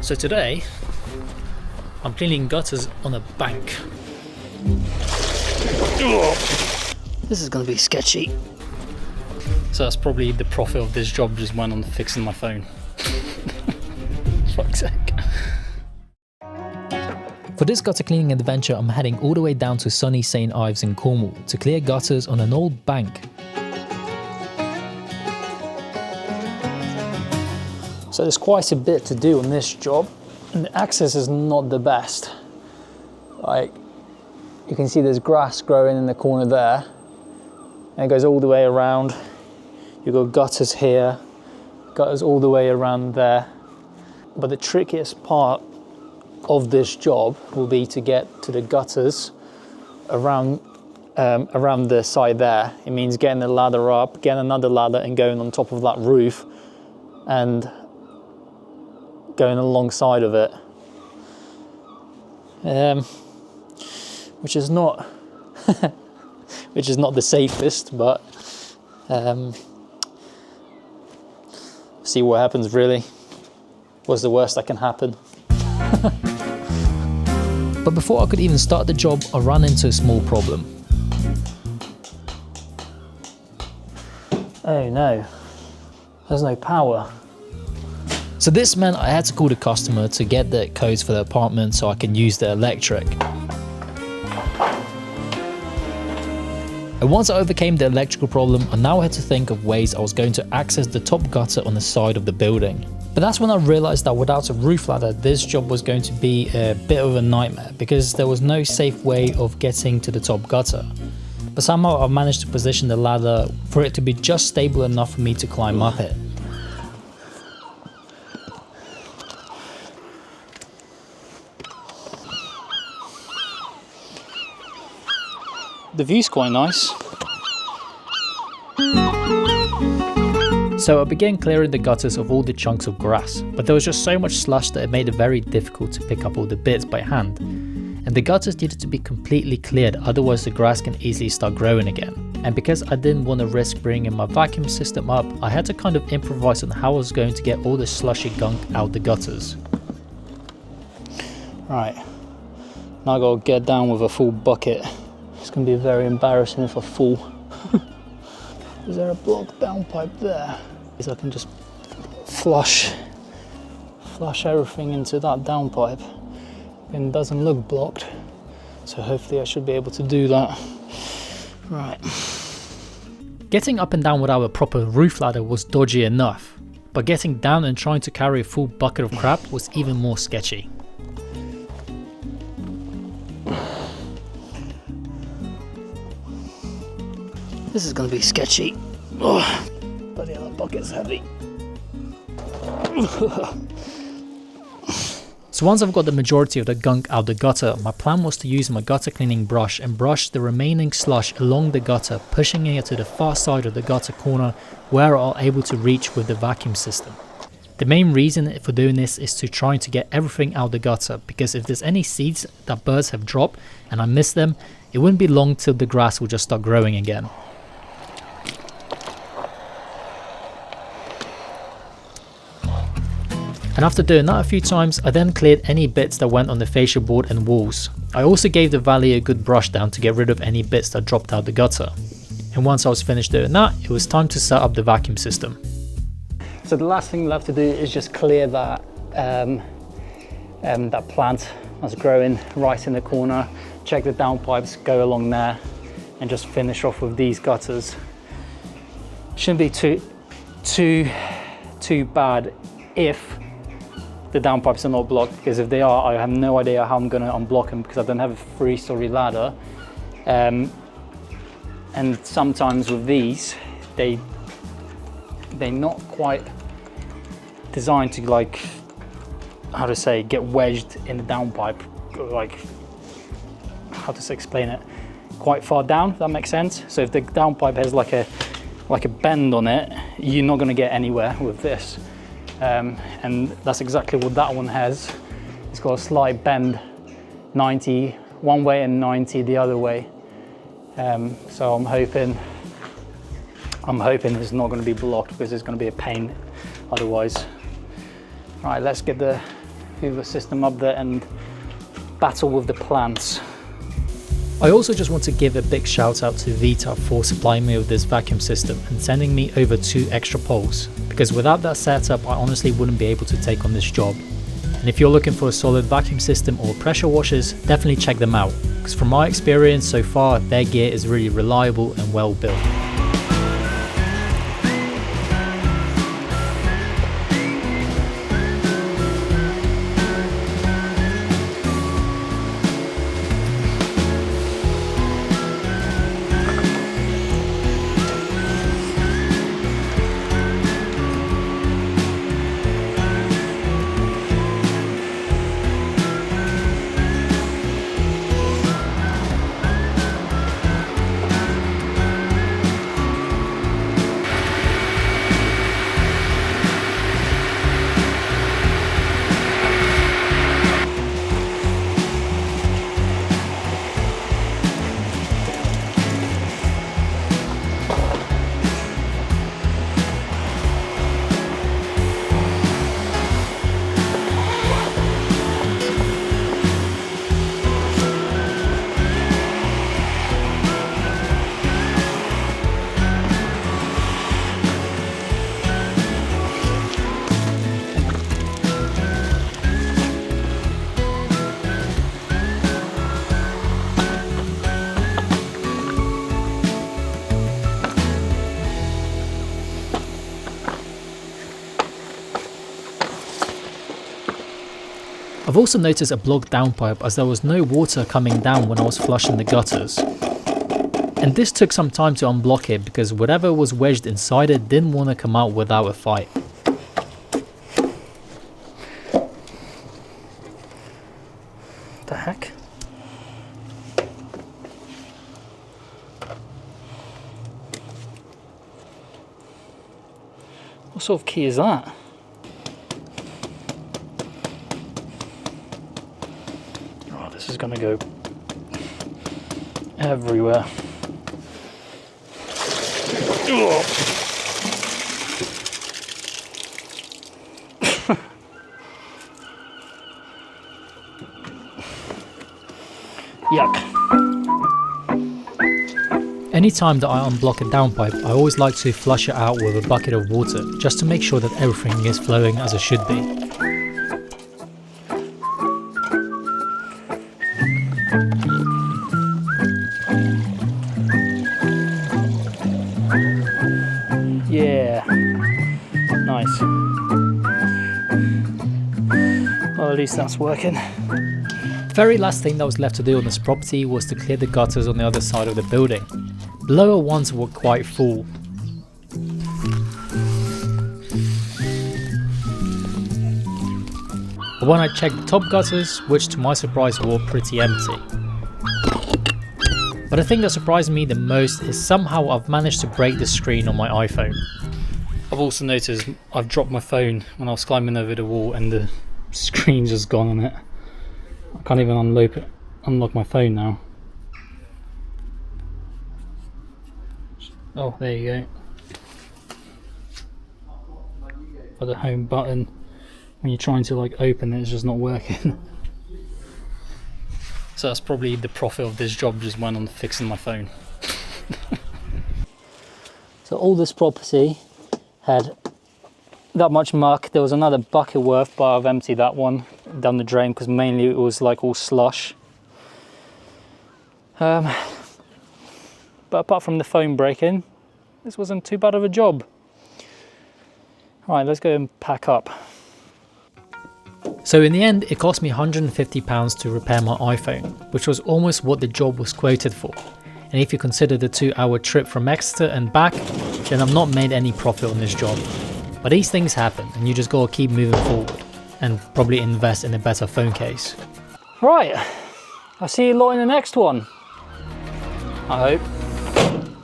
So today, I'm cleaning gutters on a bank. This is gonna be sketchy. So that's probably the profit of this job, just went on fixing my phone. Fuck's sake. For this gutter cleaning adventure, I'm heading all the way down to sunny St. Ives in Cornwall to clear gutters on an old bank. So there's quite a bit to do on this job, and the access is not the best. Like, you can see there's grass growing in the corner there, and it goes all the way around. You've got gutters here, gutters all the way around there. But the trickiest part of this job will be to get to the gutters around the side there. It means getting the ladder up, getting another ladder and going on top of that roof and going alongside of it, which is not the safest, but see what happens really. What's the worst that can happen? But before I could even start the job, I ran into a small problem. Oh no, there's no power. So this meant I had to call the customer to get the codes for the apartment so I can use the electric. And once I overcame the electrical problem, I now had to think of ways I was going to access the top gutter on the side of the building. But that's when I realized that without a roof ladder, this job was going to be a bit of a nightmare because there was no safe way of getting to the top gutter. But somehow I managed to position the ladder for it to be just stable enough for me to climb up it. The view's quite nice. So I began clearing the gutters of all the chunks of grass, but there was just so much slush that it made it very difficult to pick up all the bits by hand. And the gutters needed to be completely cleared, otherwise the grass can easily start growing again. And because I didn't want to risk bringing my vacuum system up, I had to kind of improvise on how I was going to get all the slushy gunk out the gutters. Right, now I gotta get down with a full bucket. It's going to be very embarrassing if I fall. Is there a blocked downpipe there? So I can just flush everything into that downpipe. And it doesn't look blocked, so hopefully I should be able to do that. Right. Getting up and down without a proper roof ladder was dodgy enough, but getting down and trying to carry a full bucket of crap was even more sketchy. This is going to be sketchy. Oh, but the other bucket's heavy. So once I've got the majority of the gunk out the gutter, my plan was to use my gutter cleaning brush and brush the remaining slush along the gutter, pushing it to the far side of the gutter corner where I'll able to reach with the vacuum system. The main reason for doing this is to try to get everything out the gutter, because if there's any seeds that birds have dropped and I miss them, it wouldn't be long till the grass will just start growing again. And after doing that a few times, I then cleared any bits that went on the fascia board and walls. I also gave the valley a good brush down to get rid of any bits that dropped out the gutter. And once I was finished doing that, it was time to set up the vacuum system. So the last thing left to do is just clear that that plant that's growing right in the corner, check the downpipes, go along there, and just finish off with these gutters. Shouldn't be too bad if the downpipes are not blocked, because if they are, I have no idea how I'm going to unblock them because I don't have a 3-story ladder. And sometimes with these, they're not quite designed to, like, how to say, get wedged in the downpipe, like, how to explain it, quite far down, if that makes sense. So if the downpipe has like a bend on it, you're not going to get anywhere with this. And that's exactly what that one has. It's got a slight bend, 90 one way and 90 the other way. So I'm hoping it's not going to be blocked, because it's going to be a pain otherwise. Right, let's get the hoover system up there and battle with the plants. I also just want to give a big shout out to V-TUF for supplying me with this vacuum system and sending me over 2 extra poles, because without that setup I honestly wouldn't be able to take on this job. And if you're looking for a solid vacuum system or pressure washers, definitely check them out, because from my experience so far their gear is really reliable and well built. I've also noticed a blocked downpipe as there was no water coming down when I was flushing the gutters. And this took some time to unblock it because whatever was wedged inside it didn't want to come out without a fight. The heck? What sort of key is that? Oh, this is gonna go everywhere. Yuck. Anytime that I unblock a downpipe, I always like to flush it out with a bucket of water, just to make sure that everything is flowing as it should be. Yeah, nice. Well, at least that's working. The very last thing that was left to do on this property was to clear the gutters on the other side of the building. The lower ones were quite full. But when I checked the top gutters, which to my surprise were pretty empty. But the thing that surprised me the most is somehow I've managed to break the screen on my iPhone. I've also noticed I've dropped my phone when I was climbing over the wall and the screen's just gone on it. I can't even unlock my phone now. Oh, there you go. But the home button, when you're trying to like open it, it's just not working. So that's probably the profit of this job, just went on fixing my phone. So all this property had that much muck. There was another bucket worth, but I've emptied that one down the drain because mainly it was like all slush. But apart from the phone breaking, this wasn't too bad of a job. All right, let's go and pack up. So in the end, it cost me £150 to repair my iPhone, which was almost what the job was quoted for. And if you consider the 2-hour trip from Exeter and back, then I've not made any profit on this job. But these things happen and you just gotta keep moving forward and probably invest in a better phone case. Right, I'll see you lot in the next one, I hope.